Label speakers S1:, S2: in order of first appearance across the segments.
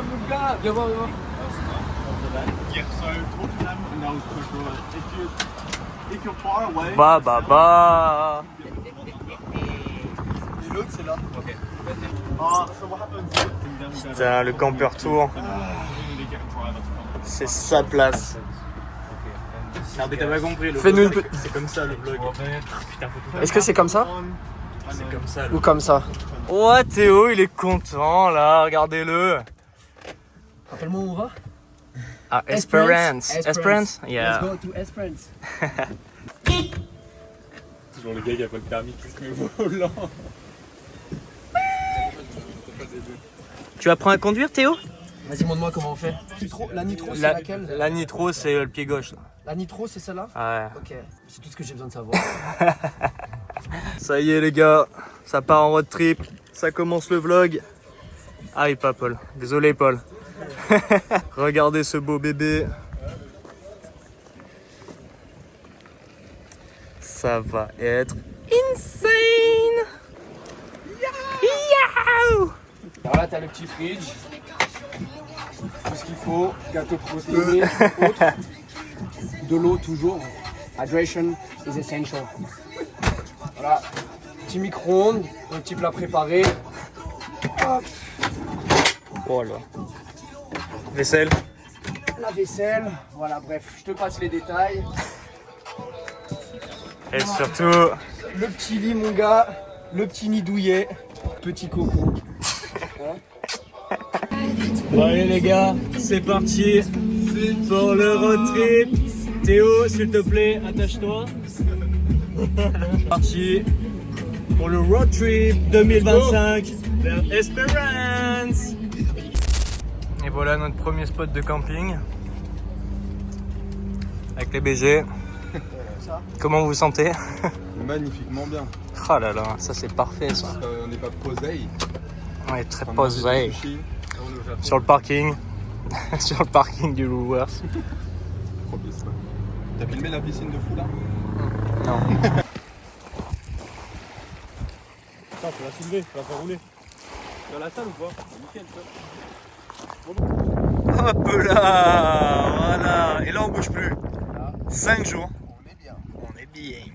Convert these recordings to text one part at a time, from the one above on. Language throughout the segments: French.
S1: mon gars. Viens voir, viens voir.
S2: Yeah, so talk to them and they'll push forward. If you're far away.
S3: Bah bah bah.
S1: Et l'autre, c'est là.
S2: Okay. So what happens is
S3: Putain, le campeur tour. C'est sa place.
S4: Non mais t'as pas compris, le
S3: Fais-nous
S4: vlog,
S3: une
S4: c'est comme ça le vlog. Putain, faut tout
S3: Est-ce que c'est comme ça?
S4: c'est comme ça.
S3: Ou comme ça? Ouais, Théo, il est content là, regardez-le.
S1: Rappelle-moi où on va.
S3: Ah, Esperance. Esperance?
S1: Let's
S3: Yeah.
S1: go to Esperance.
S4: Toujours le gars qui a pas le permis qui se met au volant.
S3: Tu apprends à conduire, Théo?
S1: Vas-y, montre-moi comment on fait. La nitro, c'est laquelle?
S3: La nitro, c'est le pied gauche. Là.
S1: La nitro, c'est celle-là?
S3: Ouais.
S1: Ok, c'est tout ce que j'ai besoin de savoir.
S3: Ça y est, les gars, ça part en road trip. Ça commence le vlog. Ah, et pas Paul. Désolé, Paul. Regardez ce beau bébé. Ça va être insane. Yahoo!
S1: Alors là, t'as le petit fridge. Tout ce qu'il faut. Gâteau protéiné, autre. De l'eau toujours. Hydration is essential. Voilà. Petit micro-ondes, un petit plat préparé. Hop.
S3: Oh là. Vaisselle.
S1: La vaisselle. Voilà, bref, je te passe les détails.
S3: Et surtout,
S1: Le petit lit, mon gars. Le petit nid douillet. Petit coco.
S3: bon allez les gars, c'est parti pour le road trip. Théo, s'il te plaît, attache-toi. Parti pour le road trip 2025 vers Esperance. Et voilà notre premier spot de camping avec les BG. Comment vous vous sentez?
S2: magnifiquement bien.
S3: Oh là là, ça c'est parfait ça.
S2: On n'est pas posé.
S3: On est très posé sur le parking, sur le parking du Woolworth.
S2: T'as filmé la piscine de fou là?
S3: Non.
S4: Putain, faut la soulever, faut la faire rouler. Dans la salle ou pas? Nickel ça.
S3: Hop là, voilà. Et là on bouge plus. 5 jours.
S1: On est bien.
S3: On est bien.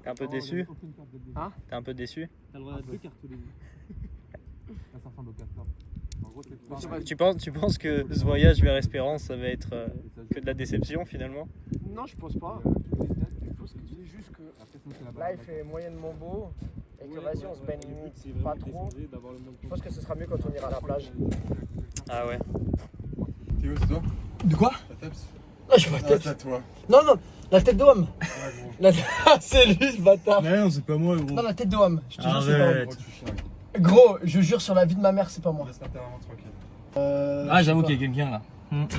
S3: T'es un peu déçu?
S1: Hein?
S3: T'es un peu déçu?
S4: T'as le droit à 2 cartes au début. Ça ressemble au castor. En gros,
S3: Tu penses que ce voyage vers Espérance, ça va être que de la déception finalement?
S1: Non, je pense pas. Je pense que c'est juste que là il fait moyennement beau et que vas-y on se baigne pas trop. Je pense que ce sera mieux quand on ira à la plage.
S3: Ah ouais.
S2: Théo, c'est toi?
S1: De quoi?
S2: Ta tête?
S1: Ah, je vois la tête.
S2: c'est à toi.
S1: Non, non, la tête d'homme. C'est lui ce bâtard.
S4: non, c'est pas moi gros.
S1: Non, la tête d'homme. Je te jure, c'est pas
S3: Arrête.
S2: Oh, tu chiens.
S1: moi. Gros, je jure sur la vie de ma mère, c'est pas moi.
S2: Laisse-moi vraiment tranquille.
S4: Ah, j'avoue qu'il y a quelqu'un là.
S2: Je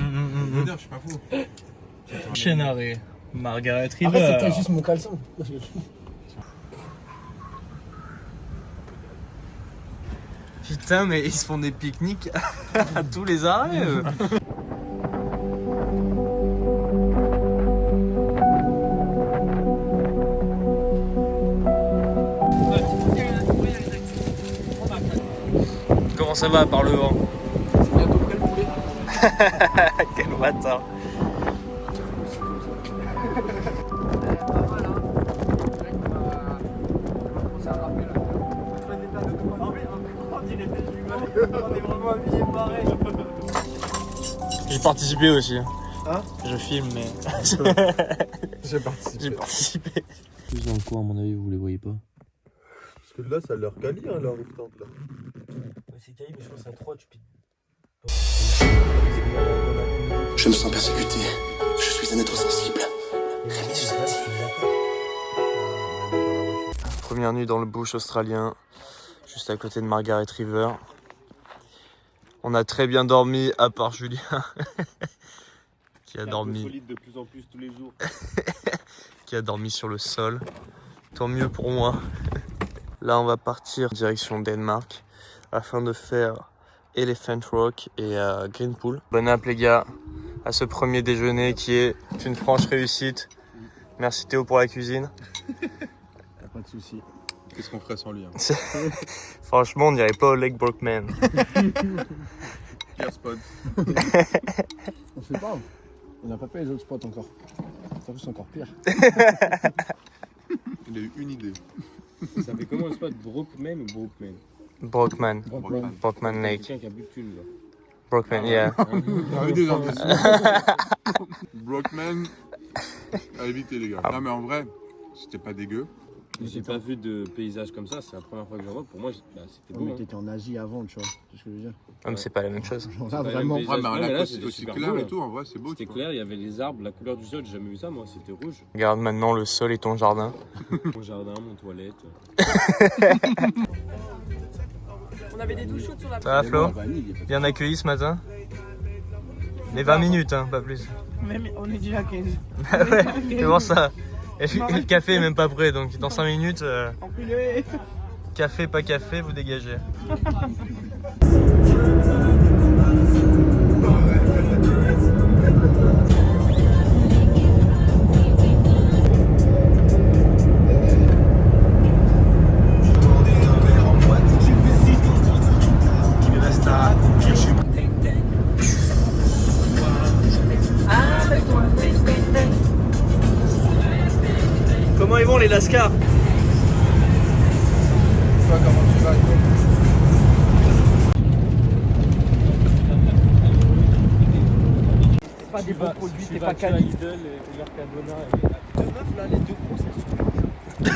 S2: veux dire, je suis pas fou.
S3: Chaîne arrêt. Margaret
S1: En fait, c'était
S3: River.
S1: juste mon caleçon.
S3: Putain, mais ils se font des pique-niques à tous les arrêts. eux. Comment ça va par le vent?
S1: C'est bientôt prêt le poulet.
S3: Quel bâtard. J'ai participé aussi.
S1: Hein?
S3: Je filme, mais
S2: J'ai participé.
S3: j'ai participé.
S4: Plus dans le coin, à mon avis, vous les voyez pas.
S2: Parce que là, ça a l'air quali, hein, leur tente là.
S4: C'est caillé, mais je pense à 3, tu piques.
S5: Je me sens persécuté. Je suis un être sensible.
S3: Première nuit dans le bush australien, juste à côté de Margaret River. On a très bien dormi, à part Julien, qui a dormi,
S4: solide de plus en plus tous les jours.
S3: qui a dormi sur le sol. Tant mieux pour moi. Là, on va partir direction Danemark afin de faire Elephant Rock et Greenpool. Bonne app les gars à ce premier déjeuner qui est une franche réussite. Merci Théo pour la cuisine.
S1: Pas de soucis.
S6: Qu'est-ce qu'on ferait sans lui hein?
S3: Franchement, on dirait pas Oleg Brockman.
S6: Pire spot.
S1: On fait pas. On n'a pas fait les autres spots encore. Ça c'est encore pire.
S6: Il a eu une idée.
S4: Ça fait comment le spot? Brookman ou Brookman?
S3: Brockman.
S1: Brockman.
S3: Brockman Lake.
S4: Quelqu'un qui a bu de thunes, là.
S3: Brockman, yeah.
S6: Il y avait des indices. Brockman à éviter les gars. Non mais en vrai, c'était pas dégueu.
S4: J'ai pas vu de paysage comme ça, c'est la première fois que j'en vois. Pour moi, c'était beau.
S1: Mais
S4: Hein.
S1: t'étais en Asie avant, tu vois. C'est ce que je veux dire.
S3: Ah, mais c'est pas la même chose.
S1: Genre
S4: C'est
S1: là,
S4: pas
S1: vraiment.
S4: le même
S6: Ouais, mais
S4: Ouais,
S6: la
S4: mais là,
S6: côte
S4: c'était
S6: c'est aussi
S4: super
S6: clair
S4: beau,
S6: et
S4: là.
S6: tout, en vrai c'est beau.
S4: C'était
S6: tu vois.
S4: clair, il y avait les arbres, la couleur du sol, j'ai jamais vu ça, moi, c'était rouge.
S3: Regarde maintenant le sol et ton jardin.
S4: Mon jardin, mon toilette.
S7: On avait des douches chaudes sur la
S3: Ça va Flo?
S1: Vanille, il est pas-
S3: Bien accueilli ce matin? Les 20 minutes, hein, pas plus.
S7: Même on est déjà à 15.
S3: Ah ouais, c'est pour ça. Et le café est même pas prêt, donc dans 5 minutes,
S7: Enculé.
S3: café, pas café, vous dégagez. Comment ils vont les Lascars?
S7: Pas des bons produits, t'es pas quali.
S4: Lidl et Mercadona.
S7: Les deux meufs là, les deux grosses, elles sont. C'est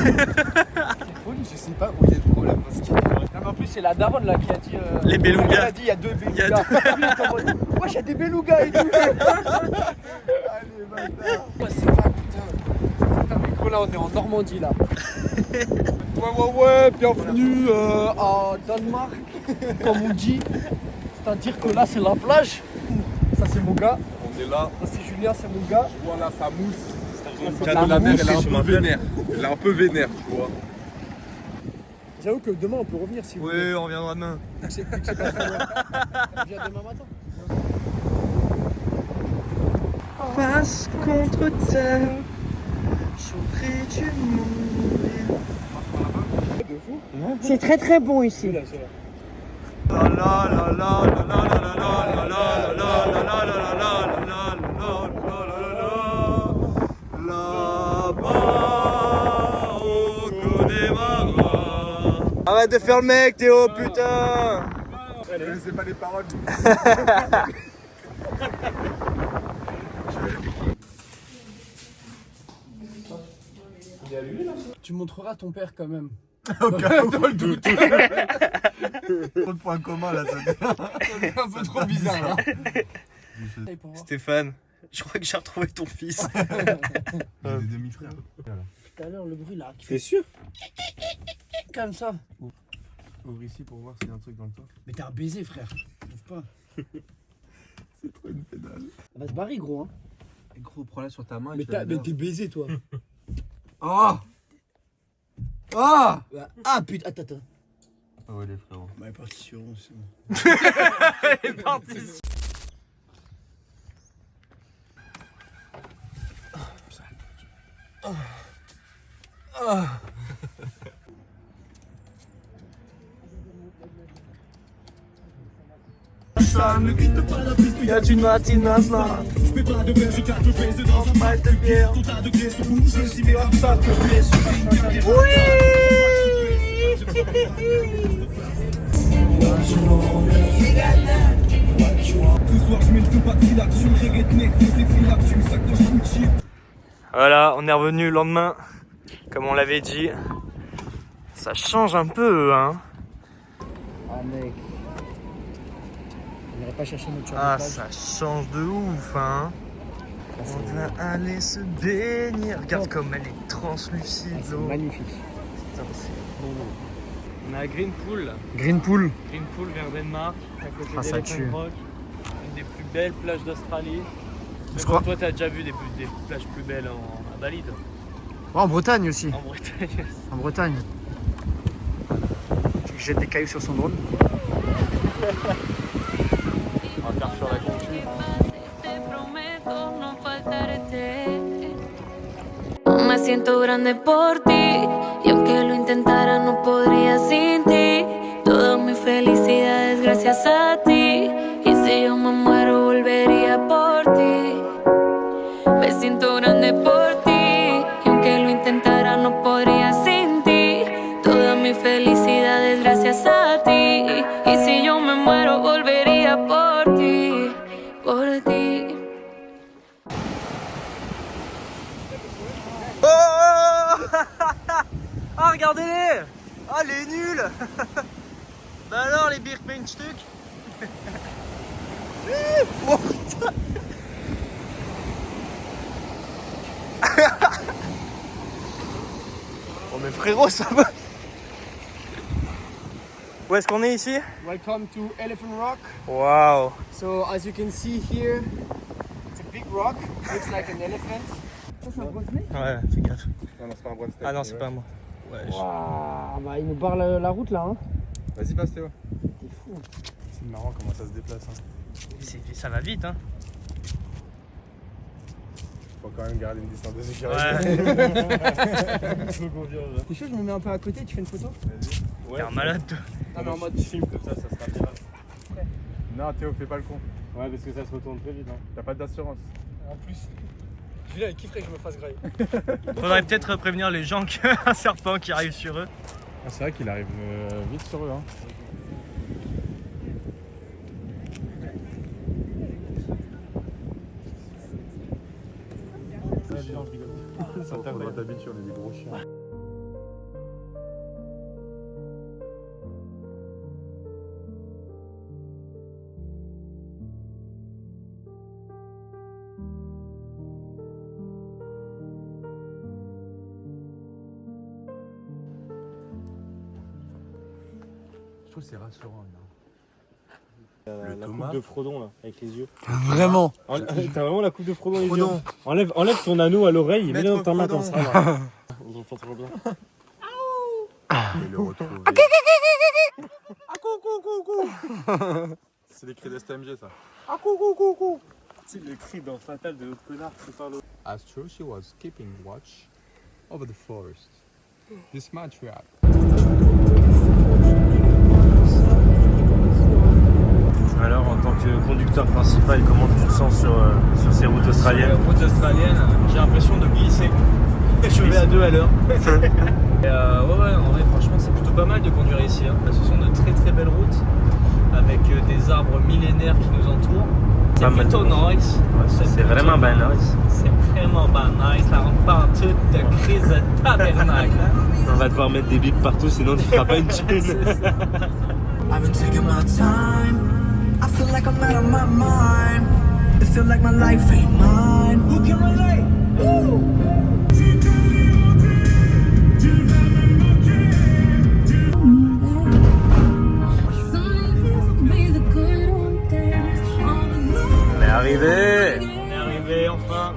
S7: folie, je sais pas où il y a le problème. Parce que... Non, mais en plus, c'est la daronne là qui a dit.
S3: Les belugas.
S7: Elle a dit il y a deux belugas.
S3: Il y a
S7: Wesh, il y a des belugas et tout. Allez, bâtard. Ouais, c'est pas putain. Putain, mais gros, là, on est en Normandie là. Ouais, bienvenue à Danemark, comme on dit. C'est-à-dire que là, c'est la plage. Ça, c'est mon gars.
S6: On est là,
S7: Ça, c'est Julien, c'est mon gars.
S6: voilà sa mousse.
S7: c'est
S6: La mer, elle est un
S3: je
S6: peu
S3: m'appelle.
S6: vénère. Elle est un peu vénère, tu vois.
S1: J'avoue que demain on peut revenir si vous voulez.
S3: Oui, on reviendra demain.
S1: C'est pas très loin. On vient demain matin.
S3: Face contre terre, j'aurais dû mourir.
S7: C'est très très bon ici.
S3: La la la la la la la la la la la la la la la là-bas au Connemara. Arrête de faire le mec Théo, putain.
S6: Je connaissais pas les paroles.
S1: Tu montreras ton père quand même.
S6: Trop de points communs là, ça devient un peu trop bizarre là.
S3: Stéphane, je crois que j'ai retrouvé ton fils.
S6: J'ai des demi-frères.
S1: Tout à l'heure, le bruit là qui
S4: T'es
S1: fait
S4: sûr?
S1: comme ça.
S6: Ouvre ici pour voir s'il y a un truc dans le toit.
S1: Mais t'es un baiser, frère. Ouvre pas.
S6: C'est trop une pédale.
S1: On va se barrer, gros. Hein.
S6: Gros, prends-la sur ta main.
S1: Mais t'es baisé, toi. Ah Ah Ah putain, attends.
S6: Ah ouais, les frérots.
S1: Bah, partition, c'est bon.
S3: Y'a du natinas là. Voilà, on est revenu le lendemain, comme on l'avait dit. Ça change un peu, hein.
S1: Ah, mec. On n'irait pas chercher notre
S3: Ah,
S1: chambre.
S3: ça change de ouf, hein. On va aller se baigner. Regarde comme elle est translucide,
S1: C'est
S3: l'eau.
S1: magnifique.
S3: Putain, c'est beau. On est à Greenpool.
S1: Greenpool.
S3: Greenpool vers Danemark, à côté
S1: Ah, ça
S3: d'Elephant
S1: tue.
S3: Rock. Une des plus belles plages d'Australie. Mais
S1: Je
S3: bon,
S1: crois.
S3: toi, t'as déjà vu des plages plus belles à Bali, toi.
S1: Ouais, en Bretagne aussi.
S3: En Bretagne.
S1: En Bretagne. Tu jettes des cailloux sur son drone.
S3: On va faire sur la concu.
S8: No me siento grande por ti. Y aunque lo intentara no podría sin ti. Toda mi felicidad es gracias a ti. Y si yo me muero volvería por ti. Me siento grande por ti. Y aunque lo intentara no podría sin ti. Toda mi felicidad es gracias a ti. Y si yo me muero volvería por ti. Por ti.
S3: Oh ah, regardez-les. Ah, les nuls. Bah alors, les Birkenstock. Oh putain. Oh mais frérot, ça va. Où est-ce qu'on est ici?
S1: Welcome to Elephant Rock.
S3: Waouh.
S1: So as you can see here, it's a big rock, looks like an elephant.
S3: Ouais, fais gaffe.
S6: Non, non, c'est pas un Brunstein.
S3: Ah non, c'est pas moi. Ouais,
S1: Waouh, bah il nous barre la route là. Hein.
S6: Vas-y, passe Théo.
S1: C'est fou.
S4: C'est marrant comment ça se déplace. Hein.
S3: ça va vite, hein.
S6: Faut quand même garder une distance de sécurité.
S3: Ouais.
S4: Faut confiance, là.
S1: T'es chaud, je me mets un peu à côté, tu fais une photo?
S4: Ouais,
S3: T'es un malade, toi.
S1: Ah mais en mode...
S4: film comme ça sera viral.
S6: Non, Théo, fais pas le con.
S4: Ouais, parce que ça se retourne très vite. Hein.
S6: T'as pas d'assurance.
S1: En plus, Julien il kifferait que je me fasse grailler.
S3: Faudrait peut-être prévenir les gens qu'il y a un serpent qui arrive sur eux.
S6: Ah, c'est vrai qu'il arrive vite sur eux. Hein.
S4: Non, je rigole. Ça
S6: Faudra t'habituer, on est des gros chiens. Je trouve que c'est rassurant.
S4: La coupe de Frodon là, avec les yeux.
S7: Vraiment.
S4: T'as vraiment la coupe de Frodon les yeux. Enlève ton anneau à l'oreille et mets-le dans ta main comme ça. Là. On entend trop bien.
S6: Et le retrouver. C'est les cris d'STMG ça.
S4: C'est le cri dans Fatal de l'autre connard qui parle.
S6: Astro, she was keeping watch over the forest. This matriarch.
S4: Alors, en tant que conducteur principal, comment tu te sens sur ces routes australiennes?
S7: Sur les routes australiennes, j'ai l'impression de glisser. Je vais à 2 à l'heure. Ouais, en vrai, franchement, c'est plutôt pas mal de conduire ici. Hein. Ce sont de très très belles routes avec des arbres millénaires qui nous entourent. C'est plutôt nice.
S4: Ouais, c'est vraiment bien nice.
S7: C'est vraiment bien nice. Là, on parle tout de crise de tabernacle.
S4: On va devoir mettre des bips partout, sinon tu feras pas une thune.
S9: I've been taking my time. I feel like I'm out of my mind. It feel like my life ain't mine. Who can relate? Woo!
S3: On est arrivé.
S7: On est arrivé enfin.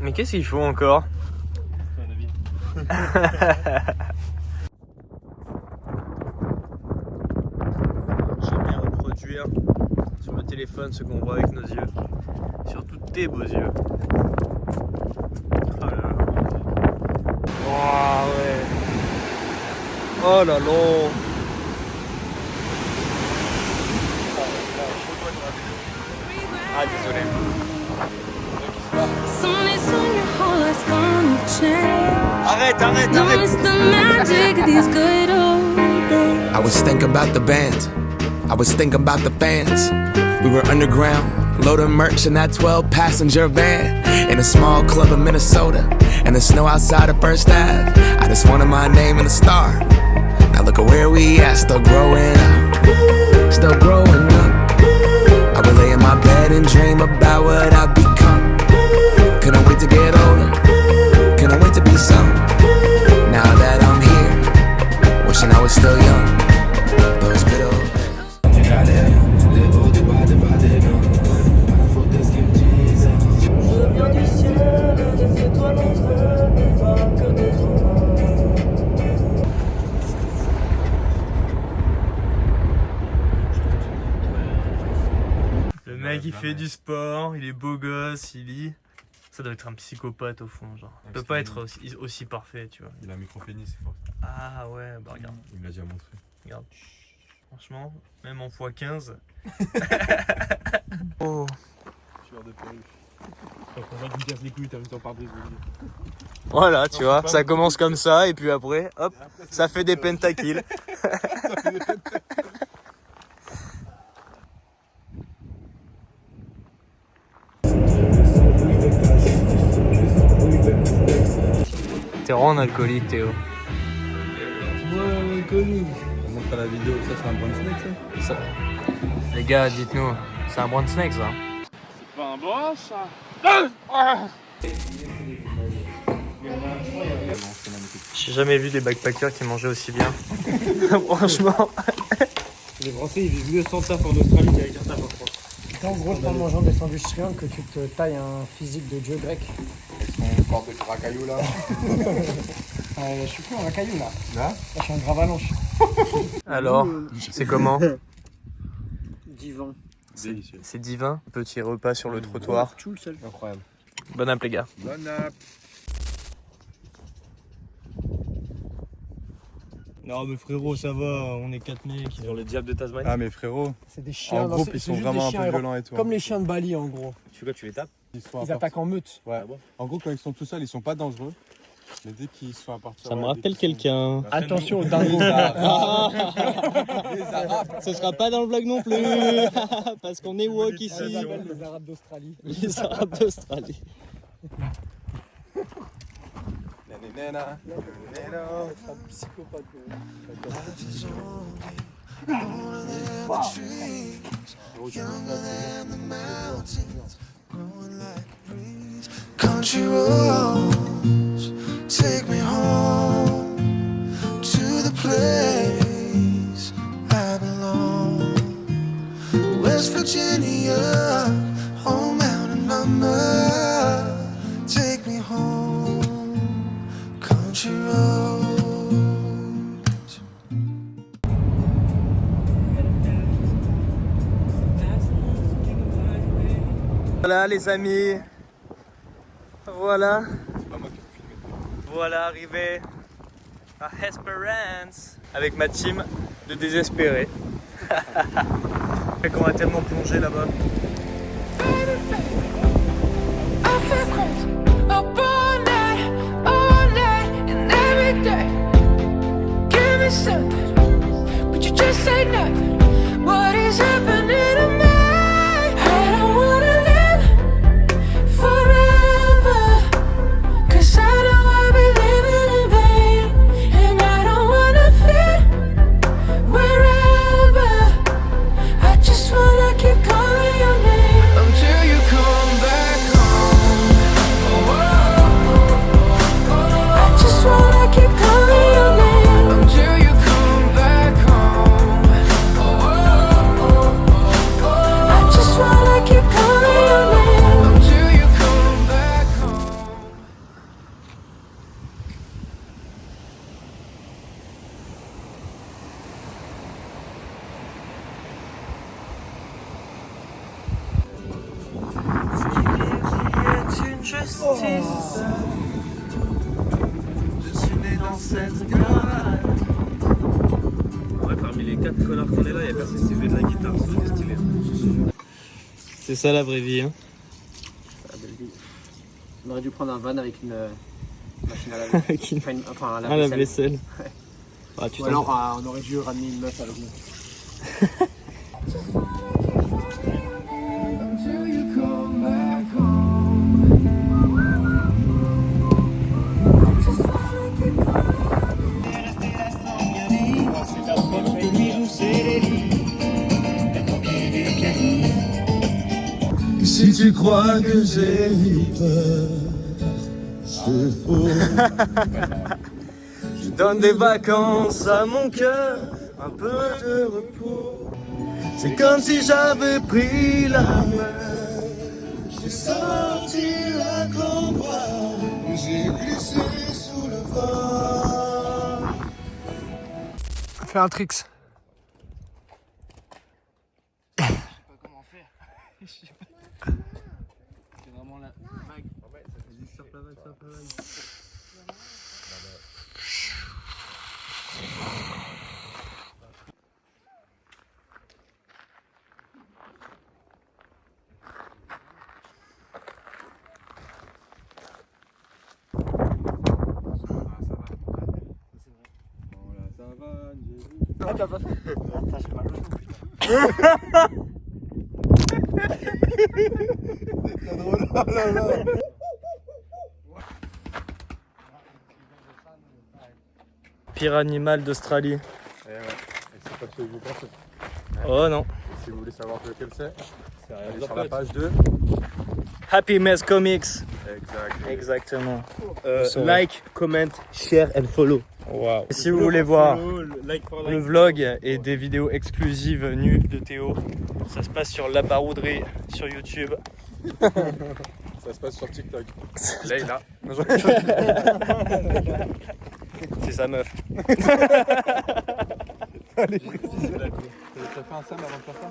S3: Mais qu'est-ce qu'il faut encore? J'aime bien reproduire sur le téléphone ce qu'on voit avec nos yeux. Surtout tes beaux yeux. Oh là là. Oh ouais. Oh là là. Ah désolé. Arrête.
S5: I was thinking about the band. I was thinking about the fans. We were underground, loading merch in that 12-passenger van. In a small club in Minnesota, and the snow outside of First Ave. I just wanted my name and a star. Now look at where we at, still growing up. Still growing up. I would lay in my bed and dream about what I'd become. Couldn't wait to get older. Couldn't wait to be some. Now that I'm here, wishing I was still young. Those good old
S3: Le mec il fait du sport, il est beau gosse, il lit.
S7: Ça doit être un psychopathe au fond, genre. Il peut pas être aussi parfait, tu vois.
S6: Il a un micro-pénis, c'est pour ça.
S7: Ah ouais, bah regarde.
S6: Il me l'a déjà montré.
S7: Regarde. Franchement, même en x15.
S3: Oh.
S6: Tueur de perruche.
S4: On va te casser les couilles, t'as vu ton pare-brise.
S3: Voilà, tu vois, ça commence comme ça et puis après, hop, ça fait des pentakills. T'es vraiment un alcoolique, Théo.
S6: On montre la vidéo, ça c'est un brown snake ça.
S3: Les gars, dites-nous, c'est un brown snake ça?
S2: C'est pas un bois ça.
S3: J'ai jamais vu des backpackers qui mangeaient aussi bien. Franchement.
S4: Les Français, ils vivent mieux sans taf en Australie qu'avec un taf en France.
S1: En gros, c'est en mangeant des sandwichs triangles que tu te tailles un physique de dieu grec.
S6: Son corps de racaillou là.
S1: Je suis plus un caillou là.
S6: Là
S1: Là, je suis un gravalanche.
S3: Alors, c'est comment?
S1: Divan.
S6: Délicieux.
S3: C'est divin. Petit repas sur le trottoir.
S1: Tout le seul.
S6: Incroyable.
S3: Bon app les gars.
S6: Bonne app.
S4: Non mais frérot, ça va, on est 4 mecs sur le diable de Tasmanie.
S6: Ah mais frérot,
S1: C'est des chiens.
S6: en
S1: non,
S6: groupe
S1: c'est-
S6: ils
S1: c'est
S6: sont
S1: juste
S6: vraiment
S1: des
S6: un
S1: chiens
S6: peu
S1: errants.
S6: violents et tout.
S1: Comme les chiens de Bali en gros.
S4: Tu fais quoi, tu les tapes?
S1: Ils attaquent en meute.
S6: Ouais. En gros quand ils sont tout seuls ils sont pas dangereux. Mais dès qu'ils sont à partir.
S4: Ça me rappelle quelqu'un.
S1: Attention aux dingos.
S4: Ce sera pas dans le vlog non plus. Parce qu'on est woke ici.
S1: Les Arabes d'Australie.
S4: Les Arabes d'Australie.
S1: Psychopathe.
S9: Country roads take me home to the place I belong. West Virginia, home mountain mama, take me home. Country roads.
S3: Voilà les amis. Voilà. Voilà arrivé à Esperance avec ma team de désespérés. Et qu'on a tellement plongé là-bas.
S8: I feel crazy up all night, and every day. Give me something, but you just say nothing. What is happening to me? I don't wanna live forever, 'cause I know I'll be living in vain, and I don't wanna fit wherever. I just wanna keep calling your name
S9: Until you come back home.
S8: I just wanna keep calling your name
S9: Until you come back home.
S8: I just wanna keep calling your name
S9: Until you come back home.
S7: Ouais, parmi les 4 connards qu'on est là, y'a personne qui fait de la guitare, c'est trop stylé.
S4: C'est ça la vraie vie, hein.
S1: On aurait dû prendre un van avec une machine à laver. Enfin, à
S4: Ah, la vaisselle. Ah, tu
S1: Ou
S4: t'en-
S1: alors on aurait dû ramener une meuf avec nous.
S9: Until you come back home. Et si tu crois que j'ai peur, c'est faux.
S3: Je donne des vacances à mon cœur, un peu de repos. C'est comme si j'avais pris la mer.
S9: J'ai sorti la cambrale, j'ai glissé sous le vent.
S1: Fais un tricks.
S2: C'est vraiment la vague.
S7: Pire animal d'Australie.
S6: Et ouais, et c'est pas celui que vous pensez.
S7: Oh non.
S6: Si vous voulez savoir lequel c'est, allez sur la page 2.
S7: Happy Mess Comics.
S6: Exact.
S7: Exactement.
S4: Like, comment, share and follow.
S7: Wow. Si vous voulez voir le vlog et des vidéos exclusives nues de Théo, ça se passe sur La Barouderie sur YouTube.
S6: Ça se passe sur TikTok. Leïla.
S7: C'est sa meuf.
S6: Allez, t'as fait un Sam avant de faire ça?